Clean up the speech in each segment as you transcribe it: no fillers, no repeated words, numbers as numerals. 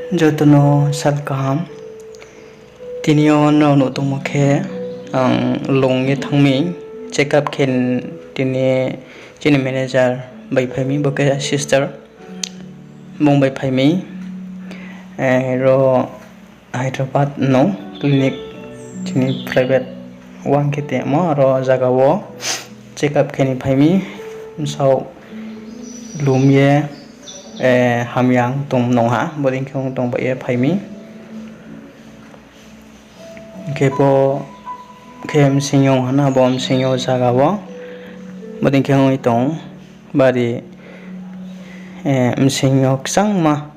Jotono salkam tinio no tongmokhe ang longi thangmi check up khen chini manager bai phaimi boke sister mumbai phaimi ro Hyderabad no clinic chini private wang kete mo ro jagao check up kheni phaimi sau lumye hamyang tum nongha boding khong tong ba phaimi kepo kem singyo hana bom singyo jagao boding khong itong bari singyo ksangma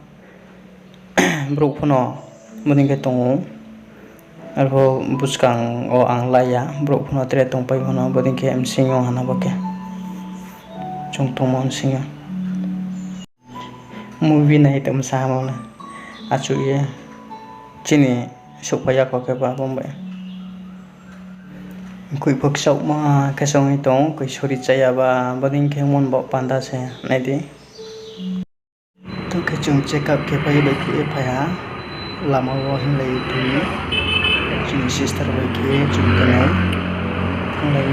bruk phono boding ke tongo arbo buskang o ang laya bruk phono tre tong pai phono boding ke singyo hana boke chung tong singyo movie này tụm sao mà nè chú ý chỉ này sụp bây giờ có cái bà bông vậy quỷ bực sụp mà cái sông ấy tốn quỷ sụp đi chạy và bắt đến cái môn bộ panda xe này đi tôi cái chung check up cái bây giờ cái phải hả làm ở hình lấy tụi chung sister bây cái chung cái này không lấy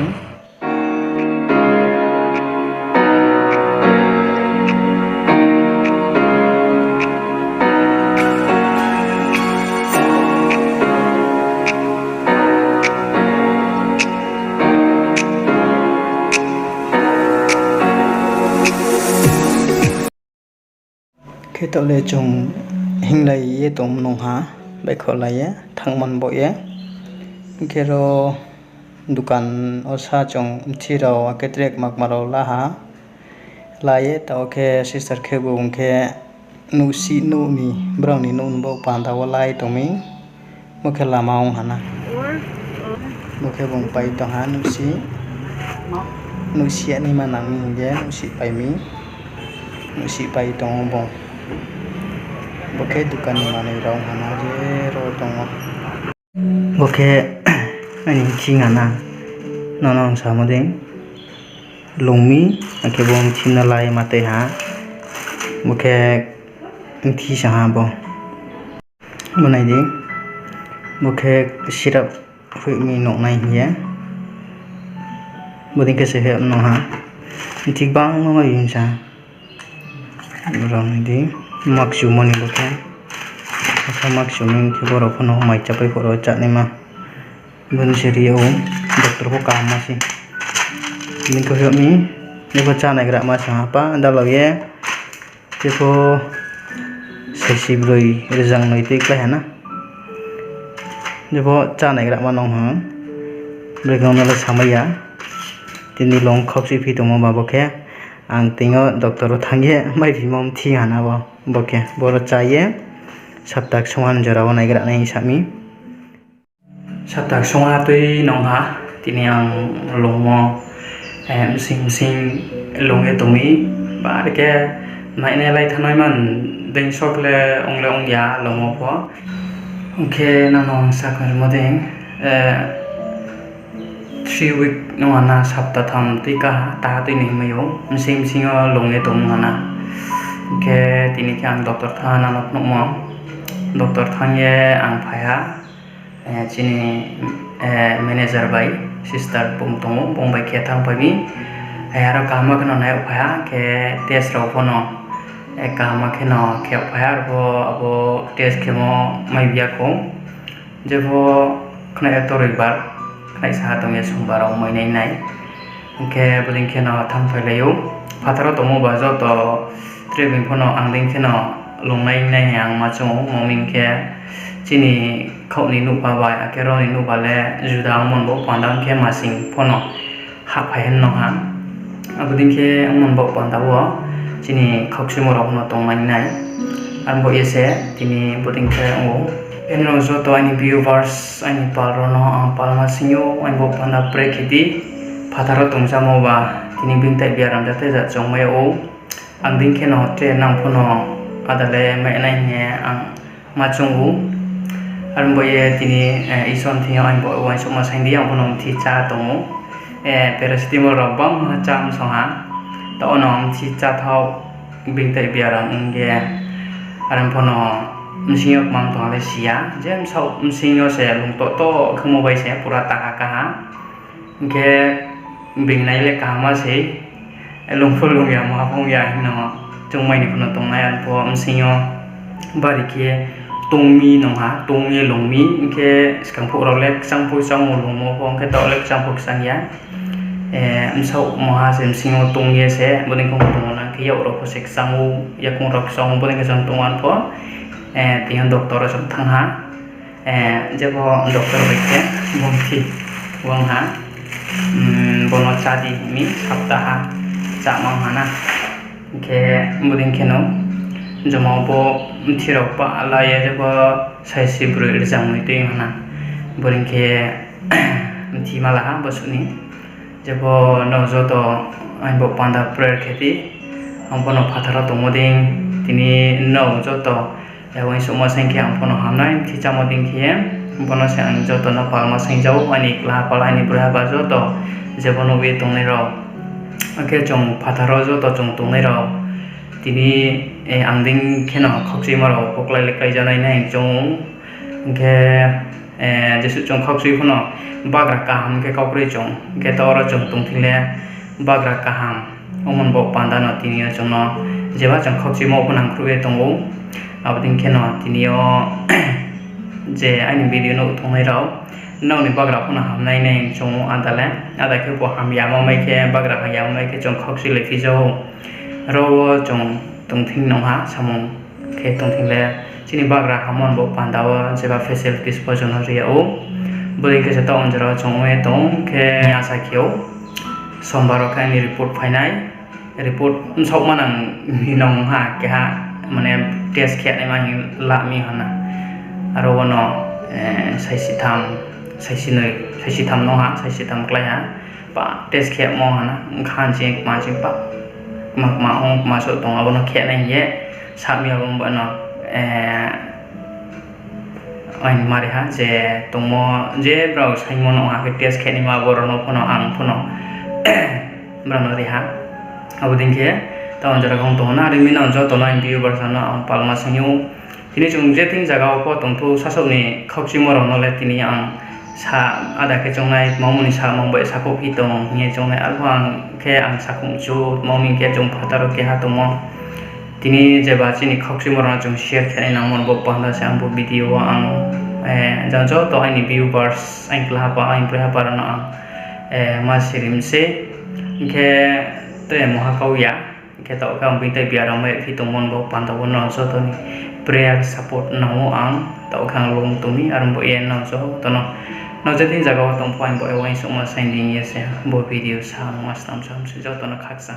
khi tao lấy chung hình lấy ye tôm nông há bây khó lấy ye thằng man bội ye khi ro dukan osa chung thi ro cái trek mak maro la ha la ye tao ke sister ke bung ke nu si nu ni brown ni nun bo pan tao lai to mi mo ke la maung hana mo ke bung pai to ha nu si ani ma nang mi ye nu si pai mi nu si pai to bong boke dukan mana rong hana je ro tongo boke ani chingana nonong samoding lungmi ake bom china lai mate ha boke thi sa bo monai di boke sirap hui mi nok nai ye boding ke se he no ha thik bang no yin sa rong di maksu moni boke asa maksu min ke boro phono mai chapai phoro chani ma bun serio doktor ko kam ma si min ko yo mi ne ko cha nai gra ma sa pa dalo ye ke ko sesi broi rezang noi tik la hana je bo cha nai gra ma nong ha bregong na la samaya tini long khok si phi to mo ba boke ang tingo doktor thangye mai bimom thi hana ba boke boro chaye saptak songan jorao naigra nai sami saptak songa tui nongha tini ang longmo sing longe tomi ba ke nai ne lai thanoi man ding sokle ongle ongya lomo pho oke nanong sakar modeng 3 week no ana sapta tham tika ta tu ni mayo sing longe tom ana ke tini kyang doktor than ana mo doktor thangye ang phaya chini manager bai sister pum tong pom bai ke thang pai mi aro kama kana na phaya ke test ro phono kama kheno ke phaya ro abo test khemo mai bia ko je bo khna to ribar khai sa tong ye sumbarong moi nei nai ke bulin kheno thang phai leyo phatharo tomo ba jo to treving phono angding kheno longnai nai yang ma chung moming ke chini khoni nu pa ba akero ni nu ba le juda mon bo pandang ke masing phono ha phai hen no ha abudin ke mon bo panda wo chini khoksu mo rok no tong mai nai an bo yese tini budin ke o enro zo to ani viewers ani palrono palma sinyo ani bo panda prekidi phatharo tongsa mo ba tini bintai biaram jate ja chongmai o angding kheno tre nang phono adale mai nai ne ang machungu arboye tini ison thi ang bo wan soma saindi ang phono thi cha tongo paracetamol robam cham soha to onom thi cha thau bintai biaram nge aram phono msingyo mang to ale sia jem sau msingyo se lung to khmo bai se pura taka kaha ke bingnai le kama se lungful lung ya ma phong ya hino chungmai ni phuno tongnai an po msingyo bari ke tungmi nong ha tungye lungmi ke skang pho rolek sang phu sang mo lung mo phong ke to lek sang phu sang ya msau moha sem singo tungye se boding kong tungona ke yo ro phosek sangu yakung rok song boding ke sang tungan po tiang doktor som thang ha jebo doktor baike bongthi wang ha bono chadi mi saptaha cha mang hana ke boding keno joma bo thirok pa ala ye jebo saisi bru irjang ni ting hana boding ke thi mala ha bosuni jebo nojo to aibo panda prayer kheti ampono phathara tomoding tini nojo to yang semua sengke ampono hamnai thicha moding khie ampono sang joto na palma sengjau ani kla pala ani brahaba joto jebo no be tongne ro ake jong phathara joto jong tongne ro tini angding kheno khokchi maro poklai lekai janai nai jong ke jesu jong khokchi phono bagra kaham ke kopre jong ke tora jong tungthile bagra kaham omon bo pandano tinio jongno jeba jong khokchi mo phonang khruwe tongo abding keno tinio je ani video no thongai rao no ni bagra phona hamnai nei jong adale ada ke bo ham yama mai ke bagra ha yama mai ke jong khokchi lekhi jo ro jong tungthing no ha samong ke tungthile chini bagra hamon bo pandawa jeba facilities pojono riao boding ke jata onjara jongwe tong ke asa kyo sombaro ka ni report phainai report sok manang hinong ha ke ha mane test khe ai mani la mi hana aro wono saisi tham no ha saisi tham klai ha pa test khe mo hana khan je ma je pa ma ong ma so tong abono khe nai ye sa mi abong ba no ain mari ha je tomo je brau saimon ha ke test khe ni ma borono phono ang phono brano ri ha abuding ke taon jara gong tona ri mina jo tona view bersana ang palma singyu tini chung je ting jaga ko tongtu sasok ni khokchi moro no le tini ang sa ada ke jongnai momuni sa mongbai sa ko pi tong nge jongnai alwang ke ang sa khung chu momi ke jong phataro ke ha tomo tini je ba chini khokchi moro na chung share khe na mon bo panda sang bo video ang janjo to ani viewers ang kla pa ang pra pa na ma sirim se ke te moha kauya ke tau kam bi te biara mai phi tomon bo panda bo no so to ni prayer support na mo ang tau khang lung tumi arum bo yen no so to no no je tin jaga tong point bo e wai so ma sending yes bo video sa mas tam sam se jo to no khaksa